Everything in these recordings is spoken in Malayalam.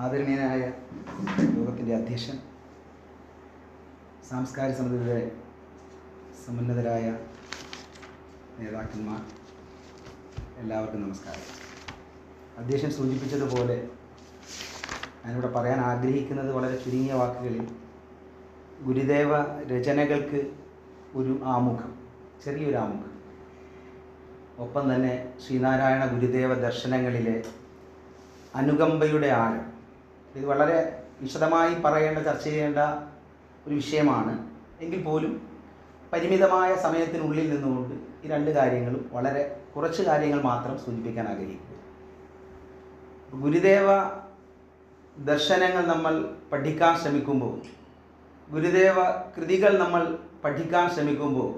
ആദരണീയനായ യോഗത്തിൻ്റെ അധ്യക്ഷൻ, സാംസ്കാരിക സമിതിയുടെ സമുന്നതരായ നേതാക്കന്മാർ, എല്ലാവർക്കും നമസ്കാരം. അധ്യക്ഷൻ സൂചിപ്പിച്ചതുപോലെ ഞാനിവിടെ പറയാൻ ആഗ്രഹിക്കുന്നത് വളരെ ചുരുങ്ങിയ വാക്കുകളിൽ ഗുരുദേവ രചനകൾക്ക് ഒരു ആമുഖം, ചെറിയൊരു ആമുഖം, ഒപ്പം തന്നെ ശ്രീനാരായണ ഗുരുദേവ ദർശനങ്ങളിലെ അനുകമ്പയുടെ ആഴം. ഇത് വളരെ വിശദമായി പറയേണ്ട, ചർച്ച ചെയ്യേണ്ട ഒരു വിഷയമാണ്. എങ്കിൽ പോലും പരിമിതമായ സമയത്തിനുള്ളിൽ നിന്നുകൊണ്ട് ഈ രണ്ട് കാര്യങ്ങളും, വളരെ കുറച്ച് കാര്യങ്ങൾ മാത്രം സൂചിപ്പിക്കാൻ ആഗ്രഹിക്കുന്നു. ഗുരുദേവ ദർശനങ്ങൾ നമ്മൾ പഠിക്കാൻ ശ്രമിക്കുമ്പോൾ, ഗുരുദേവ കൃതികൾ നമ്മൾ പഠിക്കാൻ ശ്രമിക്കുമ്പോൾ,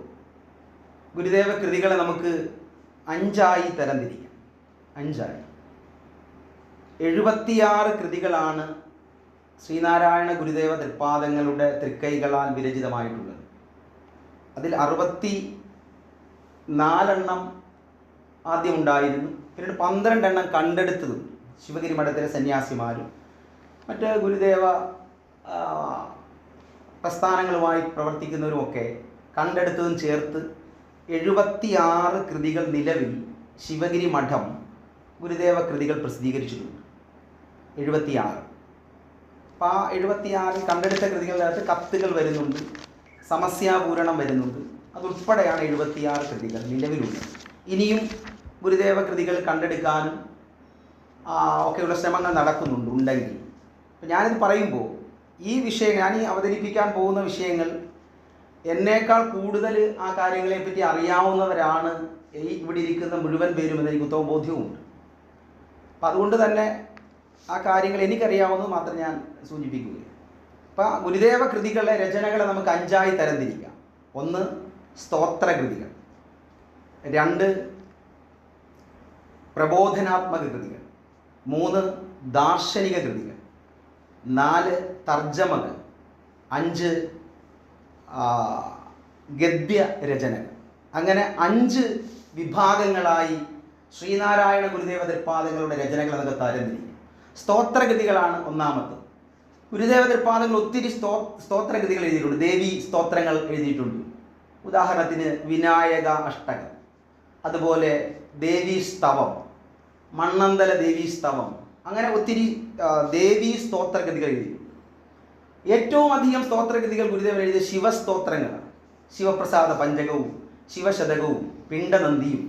ഗുരുദേവ കൃതികളെ നമുക്ക് 5ആയി തരംതിരിക്കാം. 5ആയി 76 കൃതികളാണ് ശ്രീനാരായണ ഗുരുദേവ തൃപ്പാദങ്ങളുടെ തൃക്കൈകളാൽ വിരചിതമായിട്ടുള്ളത്. അതിൽ 64 ആദ്യം ഉണ്ടായിരുന്നു. പിന്നീട് 12 കണ്ടെടുത്തതും ശിവഗിരി മഠത്തിലെ സന്യാസിമാരും മറ്റ് ഗുരുദേവ പ്രസ്ഥാനങ്ങളുമായി പ്രവർത്തിക്കുന്നവരുമൊക്കെ കണ്ടെടുത്തതും ചേർത്ത് 76 കൃതികൾ നിലവിൽ ശിവഗിരി മഠം ഗുരുദേവ കൃതികൾ പ്രസിദ്ധീകരിച്ചിട്ടുണ്ട്. 76. അപ്പോൾ ആ 76 കണ്ടെടുത്ത കൃതികളിനകത്ത് കത്തുകൾ വരുന്നുണ്ട്, സമസ്യാപൂരണം വരുന്നുണ്ട്. അതുൾപ്പെടെയാണ് 76 കൃതികൾ നിലവിലുള്ളത്. ഇനിയും ഗുരുദേവ കൃതികൾ കണ്ടെടുക്കാനും ഒക്കെയുള്ള ശ്രമങ്ങൾ ഉണ്ടെങ്കിൽ, അപ്പോൾ ഞാനിത് പറയുമ്പോൾ ഈ വിഷയം, ഞാൻ ഈ അവതരിപ്പിക്കാൻ പോകുന്ന വിഷയങ്ങൾ എന്നേക്കാൾ കൂടുതൽ ആ കാര്യങ്ങളെപ്പറ്റി അറിയാവുന്നവരാണ് ഇവിടെ ഇരിക്കുന്ന മുഴുവൻ പേരും എന്ന് എനിക്ക് ഉത്തമ ബോധ്യവുമുണ്ട്. അപ്പം അതുകൊണ്ട് തന്നെ ആ കാര്യങ്ങൾ എനിക്കറിയാവുന്നത് മാത്രം ഞാൻ സൂചിപ്പിക്കുകയാണ്. അപ്പം ഗുരുദേവ കൃതികളുടെ രചനകളെ നമുക്ക് 5ആയി തരംതിരിക്കാം. 1 സ്തോത്രകൃതികൾ, 2 പ്രബോധനാത്മക കൃതികൾ, 3 ദാർശനിക കൃതികൾ, 4 തർജ്ജമകൾ, 5 ഗദ്യ രചനകൾ. അങ്ങനെ 5 വിഭാഗങ്ങളായി ശ്രീനാരായണ ഗുരുദേവ തൃപ്പാദങ്ങളുടെ രചനകൾ നമുക്ക് തരംതിരിക്കും. സ്തോത്രകൃതികളാണ് ഒന്നാമത്. ഗുരുദേവ തൃപ്പാദങ്ങൾ ഒത്തിരി സ്തോത്രകൃതികൾ എഴുതിയിട്ടുണ്ട്. ദേവി സ്തോത്രങ്ങൾ എഴുതിയിട്ടുണ്ട്. ഉദാഹരണത്തിന് വിനായക അഷ്ടകം, അതുപോലെ ദേവീ സ്തവം, മണ്ണന്തല ദേവീ സ്തവം, അങ്ങനെ ഒത്തിരി ദേവീ സ്തോത്രകൃതികൾ എഴുതിയിട്ടുണ്ട്. ഏറ്റവും അധികം സ്തോത്രകൃതികൾ ഗുരുദേവൻ എഴുതിയ ശിവസ്തോത്രങ്ങളാണ്. ശിവപ്രസാദ പഞ്ചകവും ശിവശതകവും പിണ്ടനന്ദിയും,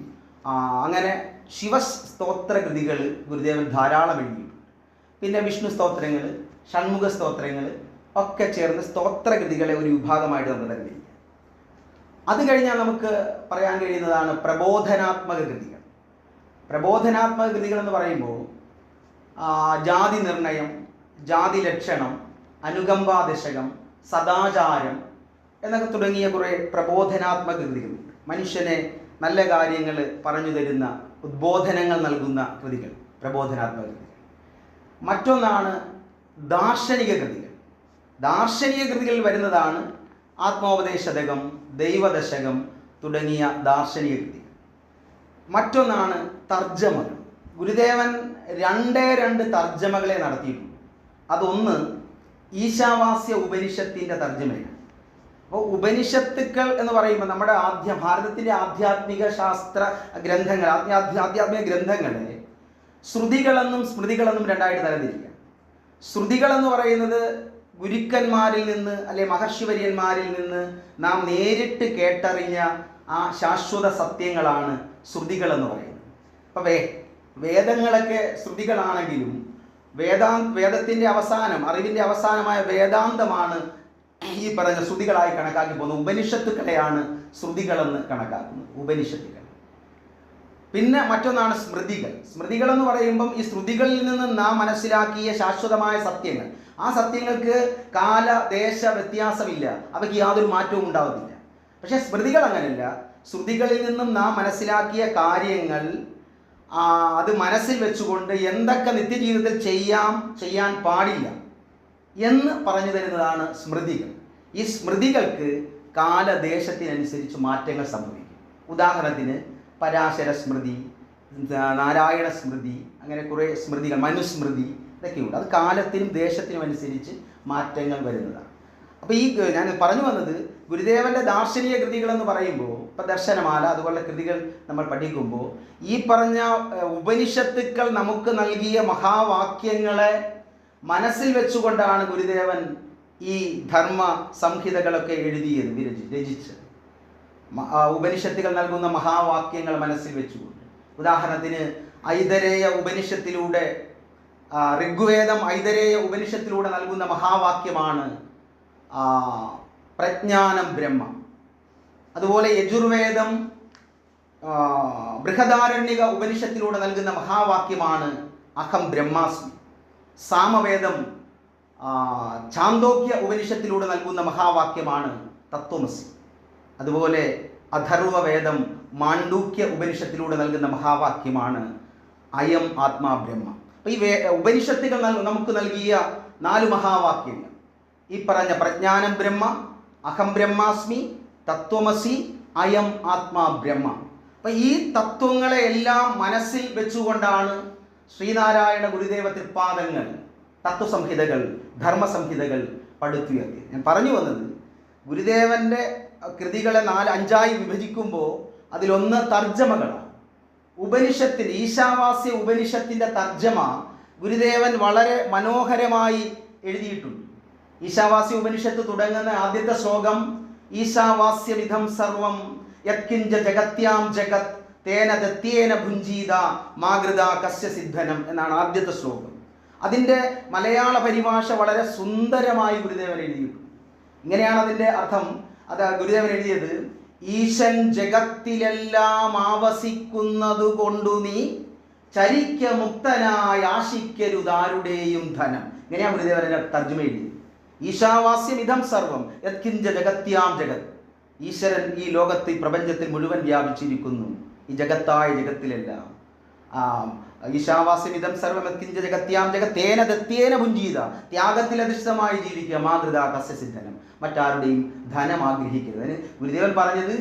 അങ്ങനെ ശിവസ്തോത്രകൃതികൾ ഗുരുദേവൻ ധാരാളം എഴുതിയിട്ടുണ്ട്. പിന്നെ വിഷ്ണു സ്തോത്രങ്ങൾ, ഷൺമുഖ സ്തോത്രങ്ങൾ ഒക്കെ ചേർന്ന് സ്തോത്രകൃതികളെ ഒരു വിഭാഗമായിട്ട് നമുക്ക് തരംതിരിക്കാം. അത് കഴിഞ്ഞാൽ നമുക്ക് പറയാൻ കഴിയുന്നതാണ് പ്രബോധനാത്മക കൃതികൾ. പ്രബോധനാത്മക കൃതികൾ എന്ന് പറയുമ്പോൾ ജാതി നിർണയം, ജാതി ലക്ഷണം, അനുകമ്പാദശകം, സദാചാരം എന്നൊക്കെ തുടങ്ങിയ കുറേ പ്രബോധനാത്മക കൃതികളുണ്ട്. മനുഷ്യനെ നല്ല കാര്യങ്ങൾ പറഞ്ഞു തരുന്ന, ഉദ്ബോധനങ്ങൾ നൽകുന്ന കൃതികൾ പ്രബോധനാത്മക കൃതികൾ. മറ്റൊന്നാണ് ദാർശനിക കൃതികൾ. ദാർശനിക കൃതികളിൽ വരുന്നതാണ് ആത്മോപദേശശതകം, ദൈവദശകം തുടങ്ങിയ ദാർശനിക കൃതികൾ. മറ്റൊന്നാണ് തർജ്ജമകൾ. ഗുരുദേവൻ 2 തർജ്ജമകളെ നടത്തിയിട്ടുണ്ട്. അതൊന്ന് ഈശാവാസ്യ ഉപനിഷത്തിൻ്റെ തർജ്ജമയാണ്. അപ്പോൾ ഉപനിഷത്തുക്കൾ എന്ന് പറയുമ്പോൾ നമ്മുടെ ഭാരതത്തിൻ്റെ ആധ്യാത്മിക ശാസ്ത്ര ഗ്രന്ഥങ്ങൾ, ആധ്യാത്മിക ഗ്രന്ഥങ്ങളെ ശ്രുതികളെന്നും സ്മൃതികളെന്നും 2ആയിട്ട് തരംതിരിക്കാം. ശ്രുതികളെന്ന് പറയുന്നത് ഗുരുക്കന്മാരിൽ നിന്ന്, അല്ലെ മഹർഷിവര്യന്മാരിൽ നിന്ന് നാം നേരിട്ട് കേട്ടറിഞ്ഞ ആ ശാശ്വത സത്യങ്ങളാണ് ശ്രുതികളെന്ന് പറയുന്നത്. അപ്പോൾ വേദങ്ങളൊക്കെ ശ്രുതികളാണെങ്കിലും വേദത്തിൻ്റെ അവസാനം, അറിവിൻ്റെ അവസാനമായ വേദാന്തമാണ് ഈ പറഞ്ഞ ശ്രുതികളായി കണക്കാക്കി പോകുന്നത്. ഉപനിഷത്തുക്കളെയാണ് ശ്രുതികളെന്ന് കണക്കാക്കുന്നത്, ഉപനിഷത്തുക്കൾ. പിന്നെ മറ്റൊന്നാണ് സ്മൃതികൾ. സ്മൃതികൾ എന്ന് പറയുമ്പം ഈ ശ്രുതികളിൽ നിന്ന് നാം മനസ്സിലാക്കിയ ശാശ്വതമായ സത്യങ്ങൾ, ആ സത്യങ്ങൾക്ക് കാല ദേശ വ്യത്യാസമില്ല, അവയ്ക്ക് യാതൊരു മാറ്റവും ഉണ്ടാവുന്നില്ല. പക്ഷേ സ്മൃതികൾ അങ്ങനെയല്ല. ശ്രുതികളിൽ നിന്നും നാം മനസ്സിലാക്കിയ കാര്യങ്ങൾ അത് മനസ്സിൽ വെച്ചുകൊണ്ട് എന്തൊക്കെ നിത്യജീവിതത്തിൽ ചെയ്യാൻ പാടില്ല എന്ന് പറഞ്ഞു തരുന്നതാണ് സ്മൃതികൾ. ഈ സ്മൃതികൾക്ക് കാലദേശത്തിനനുസരിച്ച് മാറ്റങ്ങൾ സംഭവിക്കും. ഉദാഹരണത്തിന് പരാശര സ്മൃതി, നാരായണ സ്മൃതി, അങ്ങനെ കുറേ സ്മൃതികൾ, മനുസ്മൃതി, ഇതൊക്കെയുണ്ട്. അത് കാലത്തിനും ദേശത്തിനും അനുസരിച്ച് മാറ്റങ്ങൾ വരുന്നതാണ്. അപ്പോൾ ഈ ഞാൻ പറഞ്ഞു വന്നത്, ഗുരുദേവൻ്റെ ദാർശനിക കൃതികളെന്ന് പറയുമ്പോൾ, ഇപ്പം ദർശനമാല അതുപോലുള്ള കൃതികൾ നമ്മൾ പഠിക്കുമ്പോൾ, ഈ പറഞ്ഞ ഉപനിഷത്തുക്കൾ നമുക്ക് നൽകിയ മഹാവാക്യങ്ങളെ മനസ്സിൽ വെച്ചുകൊണ്ടാണ് ഗുരുദേവൻ ഈ ധർമ്മ സംഹിതകളൊക്കെ എഴുതിയത്, രചിച്ചത്. ഉപനിഷത്തുകൾ നൽകുന്ന മഹാവാക്യങ്ങൾ മനസ്സിൽ വെച്ചുകൊണ്ട്. ഉദാഹരണത്തിന് ഐതരേയ ഉപനിഷത്തിലൂടെ, ഋഗ്വേദം ഐതരേയ ഉപനിഷത്തിലൂടെ നൽകുന്ന മഹാവാക്യമാണ് പ്രജ്ഞാനം ബ്രഹ്മ. അതുപോലെ യജുർവേദം ബൃഹദാരണ്യക ഉപനിഷത്തിലൂടെ നൽകുന്ന മഹാവാക്യമാണ് അഹം ബ്രഹ്മാസ്മി. സാമവേദം ഛാന്തോക്യ ഉപനിഷത്തിലൂടെ നൽകുന്ന മഹാവാക്യമാണ് തത്വമസി. അതുപോലെ അഥർവവേദം മാണ്ഡൂക്യ ഉപനിഷത്തിലൂടെ നൽകുന്ന മഹാവാക്യമാണ് അയം ആത്മാ ബ്രഹ്മ. അപ്പോൾ ഈ ഉപനിഷത്തുകൾ നമുക്ക് നൽകിയ 4 മഹാവാക്യങ്ങൾ, ഈ പറഞ്ഞ പ്രജ്ഞാനം ബ്രഹ്മ, അഹം ബ്രഹ്മാസ്മി, തത്വമസി, അയം ആത്മാ ബ്രഹ്മ. അപ്പം ഈ തത്വങ്ങളെ എല്ലാം മനസ്സിൽ വെച്ചുകൊണ്ടാണ് ശ്രീനാരായണ ഗുരുദേവ തൃപ്പാദങ്ങൾ തത്വസംഹിതകൾ, ധർമ്മസംഹിതകൾ പടുത്തുയർത്തിയത്. ഞാൻ പറഞ്ഞു വന്നത്, ഗുരുദേവൻ്റെ കൃതികളെ 4-5ആയി വിഭജിക്കുമ്പോൾ അതിലൊന്ന് തർജ്ജമകളാണ്. ഉപനിഷത്തിന്, ഈശാവാസ്യ ഉപനിഷത്തിൻ്റെ തർജ്ജമ ഗുരുദേവൻ വളരെ മനോഹരമായി എഴുതിയിട്ടുണ്ട്. ഈശാവാസ്യ ഉപനിഷത്ത് തുടങ്ങുന്ന ആദ്യത്തെ ശ്ലോകം, ഈശാവാസ്യമിധം സർവം യത്കിഞ്ച ജഗത്യാം ജഗത് തേന ദത്യേന ഭുഞ്ജീത മാകൃത കസ്യ സിദ്ധനം എന്നാണ് ആദ്യത്തെ ശ്ലോകം. അതിൻ്റെ മലയാള പരിഭാഷ വളരെ സുന്ദരമായി ഗുരുദേവൻ എഴുതിയിട്ടുണ്ട്. ഇങ്ങനെയാണ് അതിൻ്റെ അർത്ഥം. അത് ഗുരുദേവൻ എഴുതിയത്, ഈശൻ ജഗത്തിലെല്ലാം ആവസിക്കുന്നതു കൊണ്ടു നീ ചരിക്ക മുക്തനായി ആശിക്കരുതാരുടെയും ധനം. ഇങ്ങനെയാണ് ഗുരുദേവനെ തർജ്ജമ എഴുതിയത്. ഈശാവാസ്യം ഇതം സർവം യത്കിഞ്ച ജഗത്യാം ജഗത്. ഈശ്വരൻ ഈ ലോകത്ത്, ഈ പ്രപഞ്ചത്തിൽ മുഴുവൻ വ്യാപിച്ചിരിക്കുന്നു, ഈ ജഗത്തായ ജഗത്തിലെല്ലാം. ഈശാവാസ്യം ഇതം സർവം യത്കിഞ്ച ജഗത്യാം ജഗത് തേന ദത്യേന ഭുഞ്ജീത. ത്യാഗത്തിൽ അധിഷ്ഠിതമായി ജീവിക്കുക, മാതൃത കസ്യസിദ്ധനം. മറ്റാരുടെയും ധനം ആഗ്രഹിക്കരുത്. അതിന് ഗുരുദേവൻ പറഞ്ഞത്,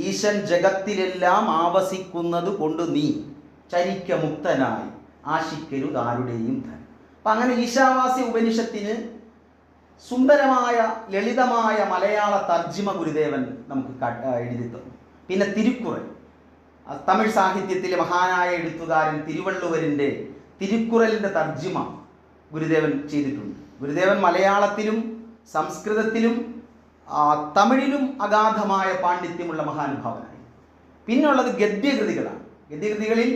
ഈശൻ ജഗത്തിലെല്ലാം ആവസിക്കുന്നത് കൊണ്ട് നീ ചരിക്ക മുക്തനായി ആശിക്കരുത് ആരുടെയും ധനം. അപ്പം അങ്ങനെ ഈശാവാസ്യ ഉപനിഷത്തിന് സുന്ദരമായ ലളിതമായ മലയാള തർജ്ജിമ ഗുരുദേവൻ നമുക്ക് എഴുതി തന്നു. പിന്നെ തിരുക്കുറൽ, തമിഴ് സാഹിത്യത്തിലെ മഹാനായ എഴുത്തുകാരൻ തിരുവള്ളുവരിൻ്റെ തിരുക്കുറലിൻ്റെ തർജ്ജിമ ഗുരുദേവൻ ചെയ്തിട്ടുണ്ട്. ഗുരുദേവൻ മലയാളത്തിലും സംസ്കൃതത്തിലും തമിഴിലും അഗാധമായ പാണ്ഡിത്യമുള്ള മഹാനുഭാവനായി. പിന്നുള്ളത് ഗദ്യകൃതികളാണ്. ഗദ്യകൃതികളിൽ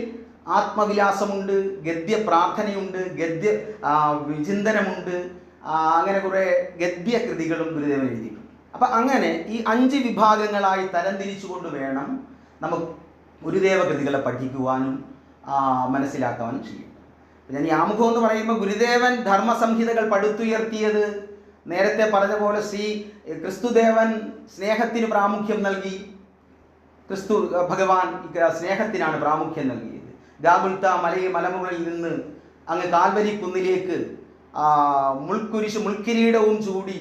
ആത്മവിലാസമുണ്ട്, ഗദ്യ പ്രാർത്ഥനയുണ്ട്, ഗദ്യ വിചിന്തനമുണ്ട്, അങ്ങനെ കുറേ ഗദ്യകൃതികളും ഗുരുദേവൻ എഴുതിയിട്ടുണ്ട്. അപ്പം അങ്ങനെ ഈ 5 വിഭാഗങ്ങളായി തരംതിരിച്ചുകൊണ്ട് വേണം നമുക്ക് ഗുരുദേവ കൃതികളെ പഠിക്കുവാനും മനസ്സിലാക്കാനും ചെയ്യും. ഞാൻ ഈ ആമുഖം എന്ന് പറയുമ്പോൾ, ഗുരുദേവൻ ധർമ്മസംഹിതകൾ പടുത്തുയർത്തിയത് നേരത്തെ പറഞ്ഞ പോലെ ക്രിസ്തുദേവൻ സ്നേഹത്തിന് പ്രാമുഖ്യം നൽകി. ക്രിസ്തു ഭഗവാൻ സ്നേഹത്തിനാണ് പ്രാമുഖ്യം നൽകിയത്. ഗാഗുൽത്ത മലമുകളിൽ നിന്ന് അങ്ങ് കാൽവരി കുന്നിലേക്ക് മുൾക്കിരീടവും ചൂടി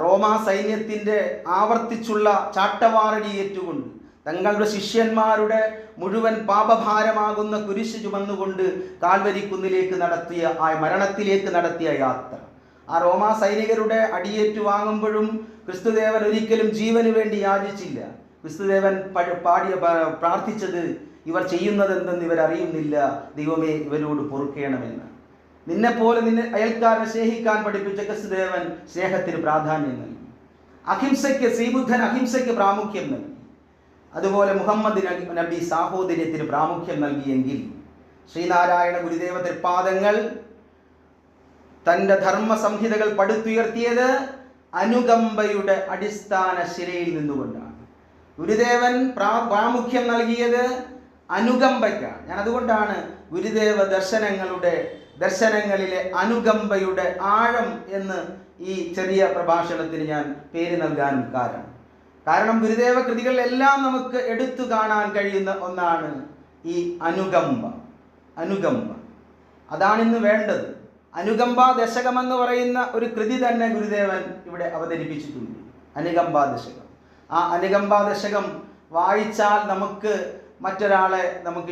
റോമാ സൈന്യത്തിൻ്റെ ആവർത്തിച്ചുള്ള ചാട്ടവാറടിയേറ്റുകൊണ്ട് തങ്ങളുടെ ശിഷ്യന്മാരുടെ മുഴുവൻ പാപഭാരമാകുന്ന കുരിശ് ചുമന്നുകൊണ്ട് കാൽവരി കുന്നിലേക്ക് നടത്തിയ മരണത്തിലേക്ക് നടത്തിയ യാത്ര. ആ റോമാ സൈനികരുടെ അടിയേറ്റു വാങ്ങുമ്പോഴും ക്രിസ്തുദേവൻ ഒരിക്കലും ജീവന് വേണ്ടി യാചിച്ചില്ല. ക്രിസ്തുദേവൻ പ്രാർത്ഥിച്ചത്, ഇവർ ചെയ്യുന്നത് എന്തെന്ന് ഇവരറിയുന്നില്ല, ദൈവമേ ഇവരോട് പൊറുക്കേണമെന്ന്. നിന്നെപ്പോലെ അയൽക്കാരനെ സ്നേഹിക്കാൻ പഠിപ്പിച്ച ക്രിസ്തുദേവൻ സ്നേഹത്തിന് പ്രാധാന്യം നൽകി. അഹിംസയ്ക്ക്, ശ്രീബുദ്ധൻ അഹിംസയ്ക്ക് പ്രാമുഖ്യം നൽകി. അതുപോലെ മുഹമ്മദ് നബി സാഹോദര്യത്തിന് പ്രാമുഖ്യം നൽകിയെങ്കിൽ, ശ്രീനാരായണ ഗുരുദേവ തൃപ്പാദങ്ങൾ തൻ്റെ ധർമ്മസംഹിതകൾ പടുത്തുയർത്തിയത് അനുകമ്പയുടെ അടിസ്ഥാന ശിലയിൽ നിന്നുകൊണ്ടാണ്. ഗുരുദേവൻ പ്രാമുഖ്യം നൽകിയത് അനുകമ്പയ്ക്കാണ്. ഞാൻ അതുകൊണ്ടാണ് ഗുരുദേവ ദർശനങ്ങളിലെ അനുകമ്പയുടെ ആഴം എന്ന് ഈ ചെറിയ പ്രഭാഷണത്തിന് ഞാൻ പേര് നൽകാനും കാരണം ഗുരുദേവ കൃതികളിലെല്ലാം നമുക്ക് എടുത്തു കാണാൻ കഴിയുന്ന ഒന്നാണ് ഈ അനുകമ്പ. അതാണിന്ന് വേണ്ടത്. അനുകമ്പാ ദശകമെന്ന് പറയുന്ന ഒരു കൃതി തന്നെ ഗുരുദേവൻ ഇവിടെ അവതരിപ്പിച്ചിട്ടുണ്ട്, അനുകമ്പാ ദശകം. ആ അനുകമ്പാ ദശകം വായിച്ചാൽ നമുക്ക്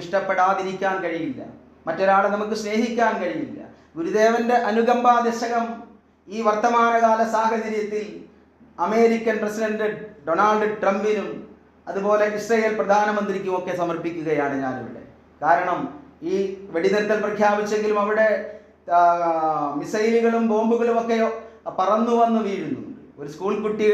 ഇഷ്ടപ്പെടാതിരിക്കാൻ കഴിയില്ല, മറ്റൊരാളെ നമുക്ക് സ്നേഹിക്കാൻ കഴിയില്ല. ഗുരുദേവന്റെ അനുകമ്പാ ദശകം ഈ വർത്തമാനകാല സാഹചര്യത്തിൽ അമേരിക്കൻ പ്രസിഡന്റ് ഡൊണാൾഡ് ട്രംപിനും അതുപോലെ ഇസ്രയേൽ പ്രധാനമന്ത്രിക്കും ഒക്കെ സമർപ്പിക്കുകയാണ് ഞാനിവിടെ. കാരണം ഈ വെടിനിർത്തൽ പ്രഖ്യാപിച്ചെങ്കിലും അവിടെ മിസൈലുകളും ബോംബുകളും ഒക്കെ പറന്നു വന്ന് വീഴുന്നുണ്ട്. ഒരു സ്കൂൾ കുട്ടി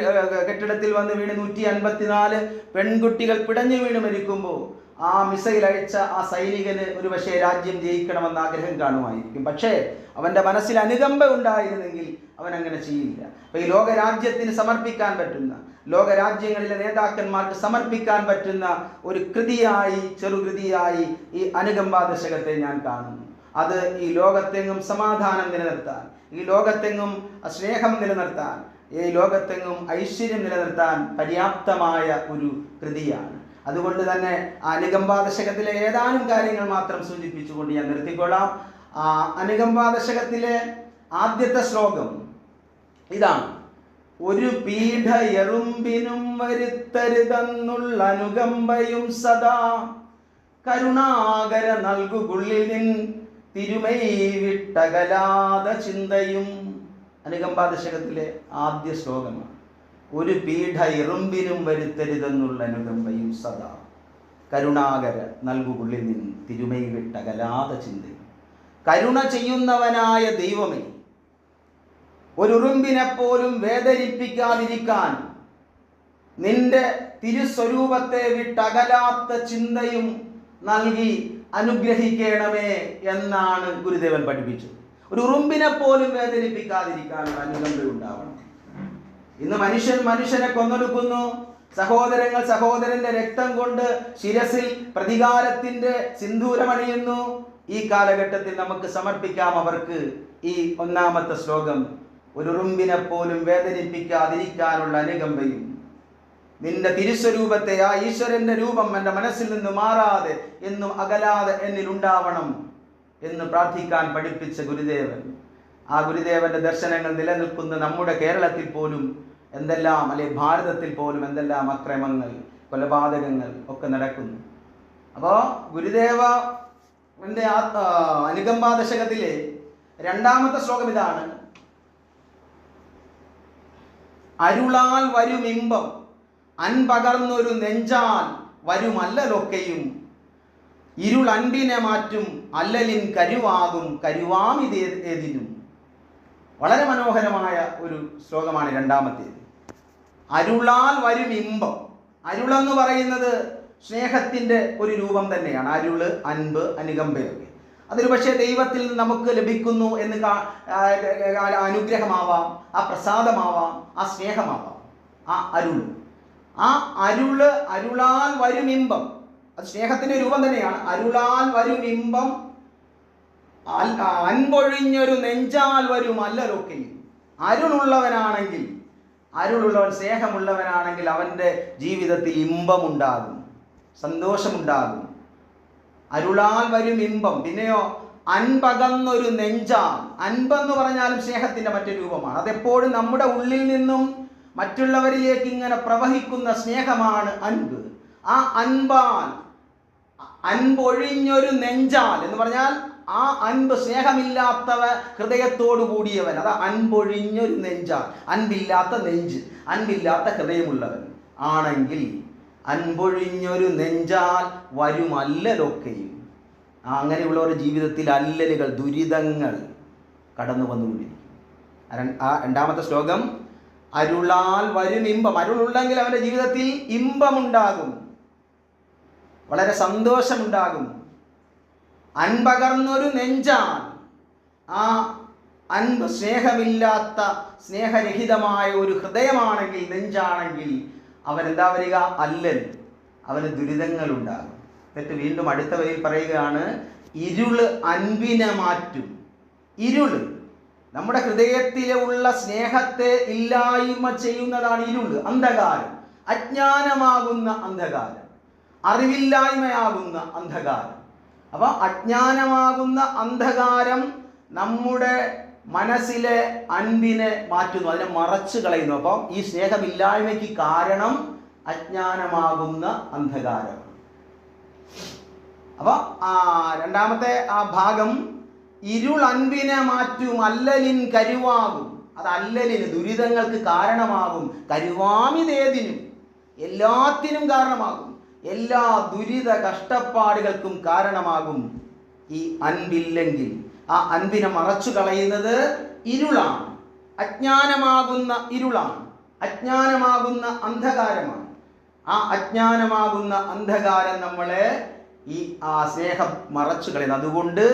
കെട്ടിടത്തിൽ വന്ന് വീണ് 154 പെൺകുട്ടികൾ പിടഞ്ഞു വീണ് മരിക്കുമ്പോൾ ആ മിസൈൽ അയച്ച ആ സൈനികന് ഒരു പക്ഷേ രാജ്യം ജയിക്കണമെന്ന് ആഗ്രഹം കാണുമായിരിക്കും. പക്ഷേ അവൻ്റെ മനസ്സിൽ അനുകമ്പ ഉണ്ടായിരുന്നെങ്കിൽ അവൻ അങ്ങനെ ചെയ്യില്ല. അപ്പോൾ ഈ ലോകരാജ്യത്തിന് സമർപ്പിക്കാൻ പറ്റുന്ന, ലോകരാജ്യങ്ങളിലെ നേതാക്കന്മാർക്ക് സമർപ്പിക്കാൻ പറ്റുന്ന ഒരു കൃതിയായി, ചെറുകൃതിയായി ഈ അനുകമ്പാ ദശകത്തെ ഞാൻ കാണുന്നു. അത് ഈ ലോകത്തെങ്ങും സമാധാനം നിലനിർത്താൻ, ഈ ലോകത്തെങ്ങും സ്നേഹം നിലനിർത്താൻ, ഈ ലോകത്തെങ്ങും ഐശ്വര്യം നിലനിർത്താൻ പര്യാപ്തമായ ഒരു കൃതിയാണ്. അതുകൊണ്ട് തന്നെ ആ അനുകമ്പാ ദശകത്തിലെ ഏതാനും കാര്യങ്ങൾ മാത്രം സൂചിപ്പിച്ചുകൊണ്ട് ഞാൻ നിർത്തിക്കൊള്ളാം. ആ അനുകമ്പാ ദശകത്തിലെ ആദ്യത്തെ ശ്ലോകം ഇതാണ്: ഒരു പീഠ എറുമ്പിനും വരുത്തരുതെന്നുള്ള അനുകമ്പയും സദാ കരുണാകര നൽകുകുള്ളിൽ നിൻ തിരുമൈ വിട്ടകലാത ചിന്തയും. അനുകമ്പാ ദശകത്തിലെ ആദ്യ ശ്ലോകമാണ്. ഒരു പീഠ എറുമ്പിനും വരുത്തരുതെന്നുള്ള അനുകമ്പയും സദാ കരുണാകര നൽകുകുള്ളിൽ നിന്ന് തിരുമൈ വിട്ടകലാത ചിന്തയും. കരുണ ചെയ്യുന്നവനായ ദൈവമേ, ഒരു ഉറുമ്പിനെപ്പോലും വേദനിപ്പിക്കാതിരിക്കാൻ നിന്റെ തിരുസ്വരൂപത്തെ വിട്ടകലാത്ത ചിന്തയും നൽകി അനുഗ്രഹിക്കണമേ എന്നാണ് ഗുരുദേവൻ പഠിപ്പിച്ചത്. ഒരു ഉറുമ്പിനെ പോലും വേദനിപ്പിക്കാതിരിക്കാനുള്ള അനുകമ്പ ഉണ്ടാവണം. ഇന്ന് മനുഷ്യനെ കൊന്നൊടുക്കുന്നു. സഹോദരങ്ങൾ സഹോദരന്റെ രക്തം കൊണ്ട് ശിരസിൽ പ്രതികാരത്തിന്റെ സിന്ദൂരമണിയുന്നു. ഈ കാലഘട്ടത്തിൽ നമുക്ക് സമർപ്പിക്കാം അവർക്ക് ഈ ഒന്നാമത്തെ ശ്ലോകം: ഒരു ഉറുമ്പിനെ പോലും വേദനിപ്പിക്കാതിരിക്കാനുള്ള അനുകമ്പയും നിന്റെ തിരുസ്വരൂപത്തെ, ആ ഈശ്വരന്റെ രൂപം എൻ്റെ മനസ്സിൽ നിന്ന് മാറാതെ എന്നും അകലാതെ എന്നിൽ ഉണ്ടാവണം എന്ന് പ്രാർത്ഥിക്കാൻ പഠിപ്പിച്ച ഗുരുദേവൻ. ആ ഗുരുദേവന്റെ ദർശനങ്ങൾ നിലനിൽക്കുന്ന നമ്മുടെ കേരളത്തിൽ പോലും എന്തെല്ലാം, അല്ലെ ഭാരതത്തിൽ പോലും എന്തെല്ലാം അക്രമങ്ങൾ, കൊലപാതകങ്ങൾ ഒക്കെ നടക്കുന്നു. അപ്പോൾ ഗുരുദേവന്റെ അനുകമ്പാ ദശകത്തിലെ രണ്ടാമത്തെ ശ്ലോകം ഇതാണ്: അരുളാൽ വരും ഇമ്പം അൻപകർന്നൊരു നെഞ്ചാൽ വരുമല്ലലൊക്കെയും ഇരുൾ അൻപിനെ മാറ്റും അല്ലലിൻ കരുവാകും കരുവാമിതേതിനും. വളരെ മനോഹരമായ ഒരു ശ്ലോകമാണ് രണ്ടാമത്തേത്. അരുളാൽ വരും ഇമ്പം. അരുളെന്ന് പറയുന്നത് സ്നേഹത്തിൻ്റെ ഒരു രൂപം തന്നെയാണ്. അരുള്, അൻപ്, അനുകമ്പയൊക്കെ അതൊരു പക്ഷേ ദൈവത്തിൽ നിന്ന് നമുക്ക് ലഭിക്കുന്നു എന്ന് അനുഗ്രഹമാവാം, ആ പ്രസാദമാവാം, ആ സ്നേഹമാവാം, ആ അരുള്. ആ അരുള്, അരുളാൽ വരും ഇമ്പം, അത് സ്നേഹത്തിൻ്റെ രൂപം തന്നെയാണ്. അരുളാൽ വരും ഇമ്പം അൻപൊഴിഞ്ഞൊരു നെഞ്ചാൽ വരും അല്ലലൊക്കെയും. അരുളുള്ളവനാണെങ്കിൽ, അരുളുള്ളവൻ, സ്നേഹമുള്ളവനാണെങ്കിൽ അവൻ്റെ ജീവിതത്തിൽ ഇമ്പമുണ്ടാകും, സന്തോഷമുണ്ടാകും. അരുളാൽ വരും ഇമ്പം. പിന്നെയോ അൻപകന്നൊരു നെഞ്ചാൽ. അൻപെന്ന് പറഞ്ഞാലും സ്നേഹത്തിൻ്റെ മറ്റൊരു രൂപമാണ്. അതെപ്പോഴും നമ്മുടെ ഉള്ളിൽ നിന്നും മറ്റുള്ളവരിലേക്ക് ഇങ്ങനെ പ്രവഹിക്കുന്ന സ്നേഹമാണ് അൻപ്. ആ അൻപാൽ, അൻപൊഴിഞ്ഞൊരു നെഞ്ചാൽ എന്ന് പറഞ്ഞാൽ ആ അൻപ്, സ്നേഹമില്ലാത്തവ ഹൃദയത്തോടു കൂടിയവൻ, അതാ അൻപൊഴിഞ്ഞൊരു നെഞ്ചാൽ. അൻപില്ലാത്ത നെഞ്ച്, അൻപില്ലാത്ത ഹൃദയമുള്ളവൻ ആണെങ്കിൽ അൻപൊഴിഞ്ഞൊരു നെഞ്ചാൽ വരുമല്ലലൊക്കെയും. അങ്ങനെയുള്ളവരുടെ ജീവിതത്തിൽ അല്ലലുകൾ, ദുരിതങ്ങൾ കടന്നു വന്നുകൊണ്ടിരിക്കും. ആ രണ്ടാമത്തെ ശ്ലോകം അരുളാൽ വരും ഇമ്പം. അരുളുണ്ടെങ്കിൽ അവൻ്റെ ജീവിതത്തിൽ ഇമ്പമുണ്ടാകും, വളരെ സന്തോഷമുണ്ടാകും. അൻപകർന്നൊരു നെഞ്ചാൽ, ആ അൻപ് സ്നേഹമില്ലാത്ത, സ്നേഹരഹിതമായ ഒരു ഹൃദയമാണെങ്കിൽ, നെഞ്ചാണെങ്കിൽ അവൻ എന്താ വരിക? അല്ലൽ, അവന് ദുരിതങ്ങളുണ്ടാകും. എന്നിട്ട് വീണ്ടും അടുത്ത വരിയിൽ പറയുകയാണ്: ഇരുള് അൻപിനെ മാറ്റും. ഇരുള്, നമ്മുടെ ഹൃദയത്തിലെ ഉള്ള സ്നേഹത്തെ ഇല്ലായ്മ ചെയ്യുന്നതാണ് ഇരുള്, അന്ധകാരം, അജ്ഞാനമാകുന്ന അന്ധകാരം, അറിവില്ലായ്മയാകുന്ന അന്ധകാരം. അപ്പോൾ അജ്ഞാനമാകുന്ന അന്ധകാരം നമ്മുടെ മനസ്സിലെ അൻപിനെ മാറ്റുന്നു, അതിനെ മറച്ചു കളയുന്നു. അപ്പം ഈ സ്നേഹമില്ലായ്മയ്ക്ക് കാരണം അജ്ഞാനമാകുന്ന അന്ധകാരം. അപ്പോൾ രണ്ടാമത്തെ ആ ഭാഗം ഇരുൾ അൻപിനെ മാറ്റും, അല്ലലിൻ കരുവാകും. അത് അല്ലലിന്, ദുരിതങ്ങൾക്ക് കാരണമാകും. കരുവാമിതേതിനും, എല്ലാത്തിനും കാരണമാകും. എല്ലാ ദുരിത കഷ്ടപ്പാടുകൾക്കും കാരണമാകും. ഈ അൻപില്ലെങ്കിൽ ആ അൻപിനെ മറച്ചു കളയുന്നത് ഇരുളാണ്, അജ്ഞാനമാകുന്ന ഇരുളാണ്, അജ്ഞാനമാകുന്ന അന്ധകാരമാണ്. ആ അജ്ഞാനമാകുന്ന അന്ധകാരം നമ്മളെ ആ സ്നേഹം മറച്ചു കളയുന്നത്. അതുകൊണ്ട്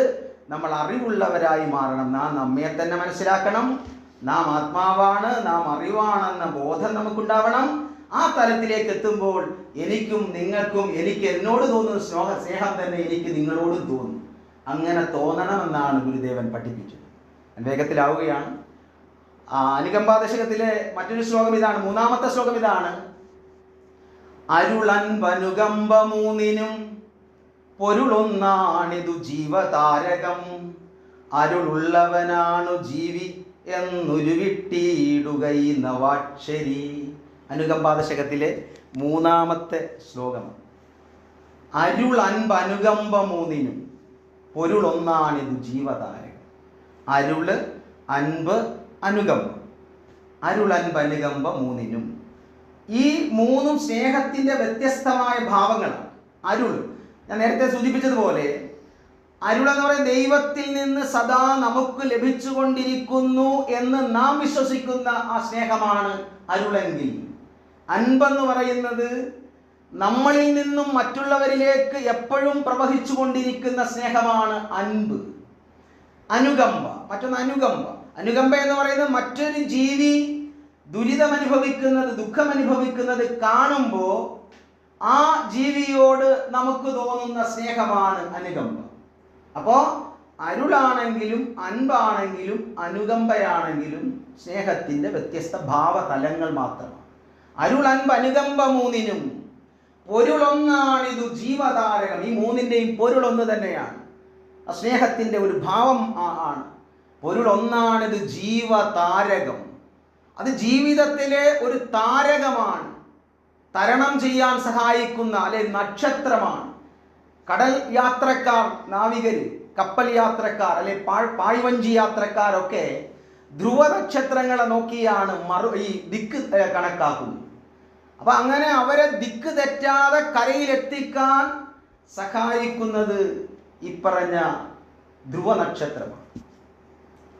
നമ്മൾ അറിവുള്ളവരായി മാറണം. നാം നമ്മെ തന്നെ മനസ്സിലാക്കണം. നാം ആത്മാവാണ്, നാം അറിവാണെന്ന ബോധം നമുക്കുണ്ടാവണം. ആ തലത്തിലേക്ക് എത്തുമ്പോൾ എനിക്കും നിങ്ങൾക്കും, എനിക്ക് എന്നോട് തോന്നുന്ന സ്നേഹം തന്നെ എനിക്ക് നിങ്ങളോടും തോന്നും. അങ്ങനെ തോന്നണമെന്നാണ് ഗുരുദേവൻ പഠിപ്പിച്ചത്. വേഗത്തിലാവുകയാണ്. അനുകമ്പാദശകത്തിലെ മറ്റൊരു ശ്ലോകം ഇതാണ്, മൂന്നാമത്തെ ശ്ലോകം ഇതാണ്. അരുളൻപനുകമ്പ മൂന്നിനും പൊരുളൊന്നാണിതു ജീവതാരകം. അരുളുള്ളവനാണു ജീവി എന്നുരുവിട്ടിയിടുകൈ നവാക്ഷരി. അനുകമ്പാദശകത്തിലെ മൂന്നാമത്തെ ശ്ലോകം. അരുളൻപനുകമ്പ മൂന്നിനും പൊരുളൊന്നാണിതു ജീവതാരകം. അരുള്, അൻപ്, അനുകമ്പം. അരുളൻപനുകമ്പ മൂന്നിനും. ഈ മൂന്നും സ്നേഹത്തിൻ്റെ വ്യത്യസ്തമായ ഭാവങ്ങളാണ്. അരുൾ, ഞാൻ നേരത്തെ സൂചിപ്പിച്ചതുപോലെ, അരുളെന്ന് പറയുന്നത് ദൈവത്തിൽ നിന്ന് സദാ നമുക്ക് ലഭിച്ചുകൊണ്ടിരിക്കുന്നു എന്ന് നാം വിശ്വസിക്കുന്ന ആ സ്നേഹമാണ് അരുളെങ്കിൽ, അൻപെന്ന് പറയുന്നത് നമ്മളിൽ നിന്നും മറ്റുള്ളവരിലേക്ക് എപ്പോഴും പ്രവഹിച്ചു കൊണ്ടിരിക്കുന്ന സ്നേഹമാണ് അൻപ്. അനുകമ്പ, മറ്റൊന്ന് അനുകമ്പ. അനുകമ്പ എന്ന് പറയുന്നത് മറ്റൊരു ജീവി ദുരിതമനുഭവിക്കുന്നത്, ദുഃഖമനുഭവിക്കുന്നത് കാണുമ്പോൾ ആ ജീവിയോട് നമുക്ക് തോന്നുന്ന സ്നേഹമാണ് അനുകമ്പ. അപ്പോൾ അരുളാണെങ്കിലും അൻപാണെങ്കിലും അനുകമ്പയാണെങ്കിലും സ്നേഹത്തിൻ്റെ വ്യത്യസ്ത ഭാവതലങ്ങൾ മാത്രമാണ്. അരുൾ, അൻപ്, അനുകമ്പ മൂന്നിനും പൊരുളൊന്നാണിതു ജീവതാരകം. ഈ മൂന്നിൻ്റെയും പൊരുളൊന്ന് തന്നെയാണ്. സ്നേഹത്തിൻ്റെ ഒരു ഭാവം ആണ്. പൊരുളൊന്നാണിത് ജീവതാരകം. അത് ജീവിതത്തിലെ ഒരു താരകമാണ്, തരണം ചെയ്യാൻ സഹായിക്കുന്ന അല്ലെ നക്ഷത്രമാണ്. കടൽ യാത്രക്കാർ, നാവികര്, കപ്പൽ യാത്രക്കാർ അല്ലെ പായ്വഞ്ചി യാത്രക്കാരൊക്കെ ധ്രുവ നക്ഷത്രങ്ങളെ നോക്കിയാണ് ഈ ദിക്ക് കണക്കാക്കുന്നത്. അപ്പൊ അങ്ങനെ അവരെ ദിക്ക് തെറ്റാതെ കരയിലെത്തിക്കാൻ സഹായിക്കുന്നത് ഈ പറഞ്ഞ ധ്രുവ നക്ഷത്രമാണ്.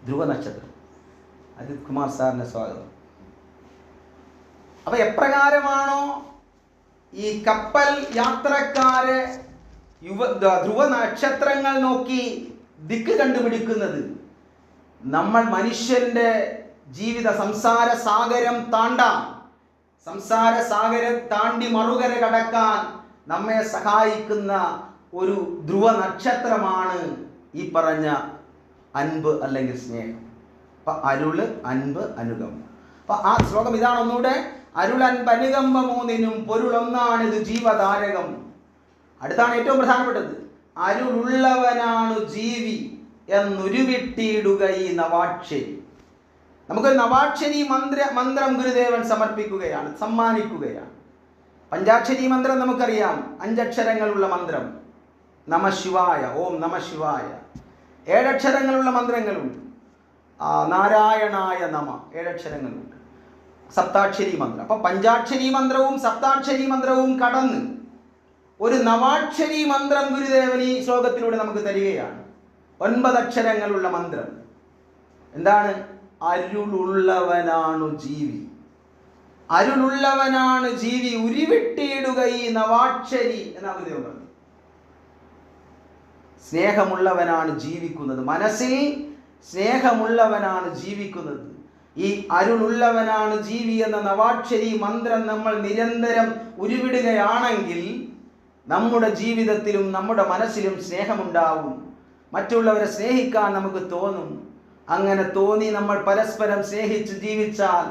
ധ്രുവ നക്ഷത്രം. അജിത് കുമാർ സാറിന് സ്വാഗതം. അപ്പൊ എപ്രകാരമാണോ ഈ കപ്പൽ യാത്രക്കാരെ ധ്രുവ നക്ഷത്രങ്ങൾ നോക്കി ദിക്ക് കണ്ടുപിടിക്കുന്നത്, നമ്മൾ മനുഷ്യന്റെ ജീവിത സംസാര സാഗരം താണ്ടാം, സംസാര സാഗരം താണ്ടി മറുകര കടക്കാൻ നമ്മെ സഹായിക്കുന്ന ഒരു ധ്രുവ നക്ഷത്രമാണ് ഈ പറഞ്ഞ അൻപ് അല്ലെങ്കിൽ സ്നേഹം. അപ്പൊ അരുള്, അൻപ്, അനുകമ്പ. അപ്പൊ ആ ശ്ലോകം ഇതാണ് ഒന്നുകൂടെ. അരുൾ, അൻപ്, അനുകമ്പ മൂന്നിനും പൊരുളൊന്നാണിത് ജീവതാരകം. അടുത്താണ് ഏറ്റവും പ്രധാനപ്പെട്ടത്. അരുളുള്ളവനാണു ജീവി എന്നുരുവിട്ടിയിടുക ഈ നവാക്ഷരി. നമുക്കൊരു നവാക്ഷരി മന്ത്രം ഗുരുദേവൻ സമർപ്പിക്കുകയാണ്, സമ്മാനിക്കുകയാണ്. പഞ്ചാക്ഷരി മന്ത്രം നമുക്കറിയാം, 5 അക്ഷരങ്ങളുള്ള മന്ത്രം. നമ ശിവായ, ഓം നമ ശിവായ. 7 അക്ഷരങ്ങളുള്ള മന്ത്രങ്ങളുണ്ട്. നാരായണായ നമ, 7 അക്ഷരങ്ങളുണ്ട്. സപ്താക്ഷരി മന്ത്രം. അപ്പൊ പഞ്ചാക്ഷരി മന്ത്രവും സപ്താക്ഷരി മന്ത്രവും കടന്ന് ഒരു നവാക്ഷരി മന്ത്രം ഗുരുദേവൻ ഈ ശ്ലോകത്തിലൂടെ നമുക്ക് തരികയാണ്. 9 അക്ഷരങ്ങളുള്ള മന്ത്രം. എന്താണ്? അരുളുള്ളവനാണു ജീവി. അരുളുള്ളവനാണ് ജീവി, ഉരുവിട്ടിയിടുക ഈ നവാക്ഷരി എന്നാണ് ഗുരുദേവൻ പറഞ്ഞത്. സ്നേഹമുള്ളവനാണ് ജീവിക്കുന്നത്, മനസ്സിൽ സ്നേഹമുള്ളവനാണ് ജീവിക്കുന്നത്. ഈ അരുളുള്ളവനാണ് ജീവി എന്ന നവാക്ഷരി മന്ത്രം നമ്മൾ നിരന്തരം ഉരുവിടുകയാണെങ്കിൽ നമ്മുടെ ജീവിതത്തിലും നമ്മുടെ മനസ്സിലും സ്നേഹമുണ്ടാവും. മറ്റുള്ളവരെ സ്നേഹിക്കാൻ നമുക്ക് തോന്നും. അങ്ങനെ തോന്നി നമ്മൾ പരസ്പരം സ്നേഹിച്ച് ജീവിച്ചാൽ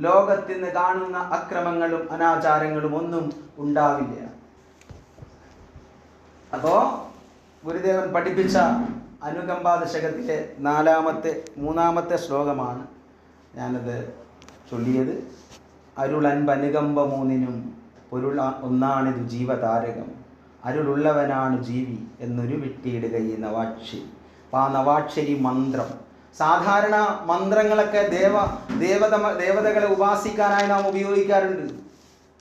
ലോകത്തിന് കാണുന്ന അക്രമങ്ങളും അനാചാരങ്ങളും ഒന്നും ഉണ്ടാവില്ല. അപ്പോൾ ഗുരുദേവൻ പഠിപ്പിച്ച അനുകമ്പാദശകത്തിലെ 3-ാമത്തെ ശ്ലോകമാണ് ഞാനത് ചൊല്ലിയത്. അരുൾ, അൻപ്, അനുകമ്പ മൂന്നിനും പൊരുൾ ഒന്നാണിതു ജീവതാരകം. അരുളുള്ളവനാണ് ജീവി എന്നൊരു വിട്ടിയിടുക ഈ നവാക്ഷി. നവാക്ഷരി മന്ത്രം. സാധാരണ മന്ത്രങ്ങളൊക്കെ ദേവതകളെ ഉപാസിക്കാനായി നാം ഉപയോഗിക്കാറുണ്ട്.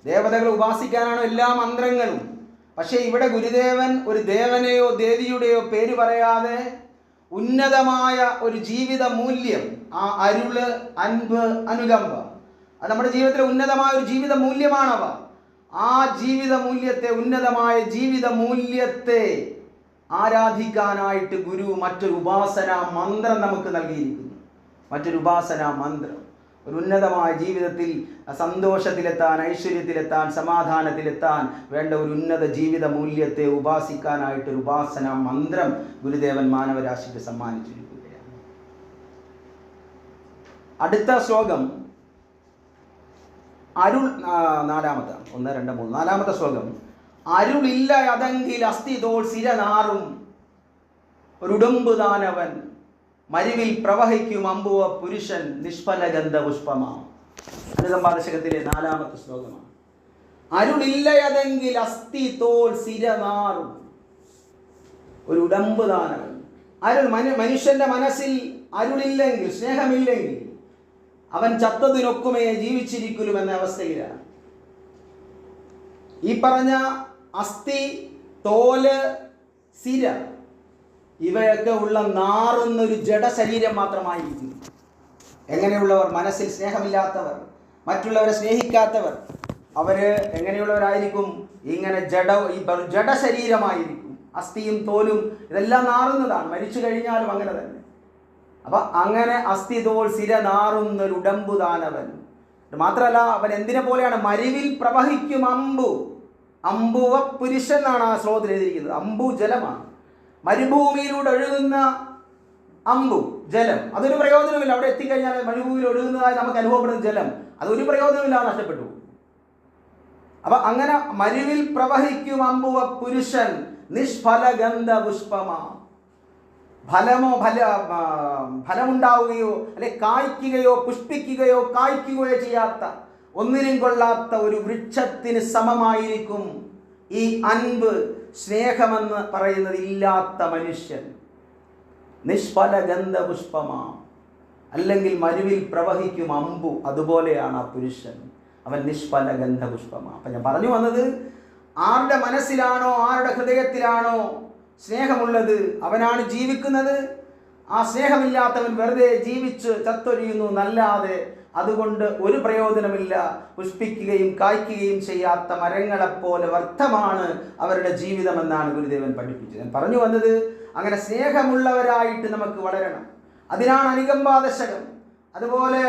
ദേവതകളെ ഉപാസിക്കാനാണ് എല്ലാ മന്ത്രങ്ങളും. പക്ഷേ ഇവിടെ ഗുരുദേവൻ ഒരു ദേവനെയോ ദേവിയുടെയോ പേര് പറയാതെ ഉന്നതമായ ഒരു ജീവിത മൂല്യം, ആ അരുള്, അൻപ്, അനുകമ്പ, അത് നമ്മുടെ ജീവിതത്തിലെ ഉന്നതമായ ഒരു ജീവിത മൂല്യമാണവ. ആ ജീവിത മൂല്യത്തെ, ഉന്നതമായ ജീവിത മൂല്യത്തെ ആരാധിക്കാനായിട്ട് ഗുരു മറ്റൊരു ഉപാസനാ മന്ത്രം നമുക്ക് നൽകിയിരിക്കുന്നു. മറ്റൊരു ഉപാസനാ മന്ത്രം. ഒരു ഉന്നതമായ ജീവിതത്തിൽ സന്തോഷത്തിലെത്താൻ, ഐശ്വര്യത്തിലെത്താൻ, സമാധാനത്തിലെത്താൻ വേണ്ട ഒരു ഉന്നത ജീവിത മൂല്യത്തെ ഉപാസിക്കാനായിട്ടൊരു ഉപാസനാ മന്ത്രം ഗുരുദേവൻ മാനവരാശിക്ക് സമ്മാനിച്ചിരിക്കുകയാണ്. അടുത്ത ശ്ലോകം നാലാമത്തെ ശ്ലോകം. അരുളില്ല അതെങ്കിൽ അസ്ഥി തോൾ സിരനാറും ഒരുടുമ്പുതാനവൻ മരുവിൽ പ്രവഹിക്കും അമ്പുവ പുരുഷൻ നിഷ്ഫലഗന്ധ പുഷ്പമാം. അനുകമ്പാദശകത്തിലെ 4-ാമത്തെ ശ്ലോകമാണ്. അരുളില്ലയതെങ്കിൽ അസ്ഥി തോൾ സിരനാറും ഒരു ഉടമ്പുദാനവൻ. മനുഷ്യന്റെ മനസ്സിൽ അരുളില്ലെങ്കിൽ, സ്നേഹമില്ലെങ്കിൽ അവൻ ചത്തതിനൊക്കുമേ ജീവിച്ചിരിക്കലും എന്ന അവസ്ഥയിലാണ്. ഈ പറഞ്ഞ അസ്ഥി, തോല്, സിര ഇവയൊക്കെ ഉള്ള നാറുന്നൊരു ജഡശരീരം മാത്രമായിരിക്കും. എങ്ങനെയുള്ളവർ? മനസ്സിൽ സ്നേഹമില്ലാത്തവർ, മറ്റുള്ളവരെ സ്നേഹിക്കാത്തവർ, അവര് എങ്ങനെയുള്ളവരായിരിക്കും? ഇങ്ങനെ ജഡശരീരമായിരിക്കും. അസ്ഥിയും തോലും ഇതെല്ലാം നാറുന്നതാണ്. മരിച്ചു കഴിഞ്ഞാലും അങ്ങനെ തന്നെ. അപ്പൊ അങ്ങനെ അസ്ഥി, തോൾ, സിര നാറുന്നൊരു ഉടമ്പുദാനവൻ. മാത്രമല്ല, അവൻ എന്തിനെ പോലെയാണ്? മരുവിൽ പ്രവഹിക്കും അമ്പു. അമ്പുവ പുരുഷൻ എന്നാണ് ആ ശ്ലോകത്തിൽ എഴുതിയിരിക്കുന്നത്. അമ്പു ജലമാണ്. മരുഭൂമിയിലൂടെ ഒഴുകുന്ന അമ്പു ജലം, അതൊരു പ്രയോജനമില്ല. അവിടെ എത്തിക്കഴിഞ്ഞാൽ മരുഭൂമിയിൽ ഒഴുകുന്നതായി നമുക്ക് അനുഭവപ്പെടുന്ന ജലം അതൊരു പ്രയോജനമില്ലാതെ നഷ്ടപ്പെട്ടു. അപ്പൊ അങ്ങനെ മരുവിൽ പ്രവഹിക്കും അമ്പുവ പുരുഷൻ നിഷ്ഫലഗന്ധ പുഷ്പമാ. ഫലമുണ്ടാവുകയോ അല്ലെ കായ്ക്കുകയോ പുഷ്പിക്കുകയോ കായ്ക്കുകയോ ചെയ്യാത്ത, ഒന്നിനും കൊള്ളാത്ത ഒരു വൃക്ഷത്തിന് സമമായിരിക്കും ഈ അൻപ്, സ്നേഹമെന്ന് പറയുന്നത് ഇല്ലാത്ത മനുഷ്യൻ. നിഷ്ഫലഗന്ധ പുഷ്പമാ, അല്ലെങ്കിൽ മരുവിൽ പ്രവഹിക്കും അമ്പു, അതുപോലെയാണ് ആ പുരുഷൻ. അവൻ നിഷ്ഫലഗന്ധ പുഷ്പമാ. അപ്പം ഞാൻ പറഞ്ഞു വന്നത്, ആരുടെ മനസ്സിലാണോ, ആരുടെ ഹൃദയത്തിലാണോ സ്നേഹമുള്ളത് അവനാണ് ജീവിക്കുന്നത്. ആ സ്നേഹമില്ലാത്തവൻ വെറുതെ ജീവിച്ച് ചത്തൊരിയുന്നു എന്നല്ലാതെ അതുകൊണ്ട് ഒരു പ്രയോജനമില്ല. പുഷ്പിക്കുകയും കായ്ക്കുകയും ചെയ്യാത്ത മരങ്ങളെപ്പോലെ വ്യർത്ഥമാണ് അവരുടെ ജീവിതമെന്നാണ് ഗുരുദേവൻ പഠിപ്പിച്ചത്. ഞാൻ പറഞ്ഞു വന്നത്, അങ്ങനെ സ്നേഹമുള്ളവരായിട്ട് നമുക്ക് വളരണം. അതിനാണ് അനുകമ്പാദശകം. അതുപോലെ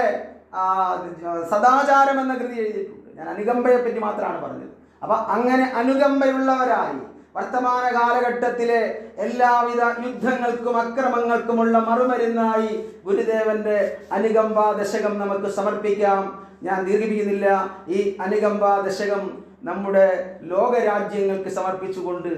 സദാചാരം എന്ന കൃതി എഴുതിയിട്ടുണ്ട്. ഞാൻ അനുകമ്പയെ പറ്റി മാത്രമാണ് പറഞ്ഞത്. അപ്പം അങ്ങനെ അനുകമ്പയുള്ളവരായി വർത്തമാന കാലഘട്ടത്തിലെ എല്ലാവിധ യുദ്ധങ്ങൾക്കും അക്രമങ്ങൾക്കുമുള്ള മറുമരുന്നായി ഗുരുദേവന്റെ അനുകമ്പാ ദശകം നമുക്ക് സമർപ്പിക്കാം. ഞാൻ ദീർഘിപ്പിക്കുന്നില്ല. ഈ അനുകമ്പാ ദശകം നമ്മുടെ ലോകരാജ്യങ്ങൾക്ക് സമർപ്പിച്ചുകൊണ്ട്